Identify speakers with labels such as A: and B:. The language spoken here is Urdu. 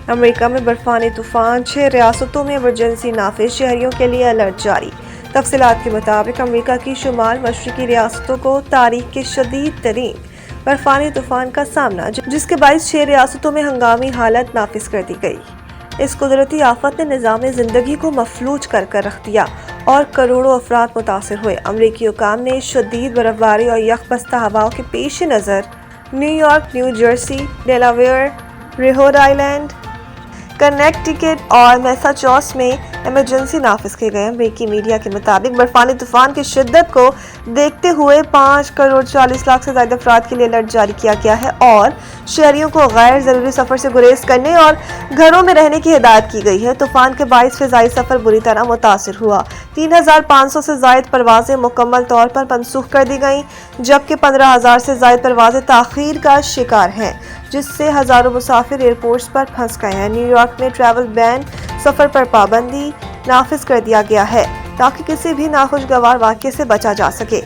A: امریکہ میں برفانی طوفان، 6 ریاستوں میں ایمرجنسی نافذ، شہریوں کے لیے الرٹ جاری۔ تفصیلات کے مطابق امریکہ کی شمال مشرقی ریاستوں کو تاریخ کے شدید ترین برفانی طوفان کا سامنا، جس کے باعث 6 ریاستوں میں ہنگامی حالت نافذ کر دی گئی۔ اس قدرتی آفت نے نظام زندگی کو مفلوج کر رکھ دیا اور کروڑوں افراد متاثر ہوئے۔ امریکی حکام نے شدید برفباری اور یخ بستہ ہواؤں کے پیش نظر New York, New Jersey, Delaware, Rhode Island, Connecticut اور میساچوسٹس میں ایمرجنسی نافذ کیے گئے۔ امریکی میڈیا کے مطابق برفانی طوفان کی شدت کو دیکھتے ہوئے 5 کروڑ 40 لاکھ سے زائد افراد کے لیے الرٹ جاری کیا گیا ہے اور شہریوں کو غیر ضروری سفر سے گریز کرنے اور گھروں میں رہنے کی ہدایت کی گئی ہے۔ طوفان کے باعث فضائی سفر بری طرح متاثر ہوا۔ 3500 سے زائد پروازیں مکمل طور پر منسوخ کر دی گئیں، جبکہ 15,000 سے زائد پروازیں تاخیر کا شکار ہیں، جس سے ہزاروں مسافر ایئرپورٹس پر پھنس گئے ہیں۔ نیو یارک میں ٹریول بین، سفر پر پابندی نافذ کر دیا گیا ہے تاکہ کسی بھی ناخوشگوار واقعے سے بچا جا سکے۔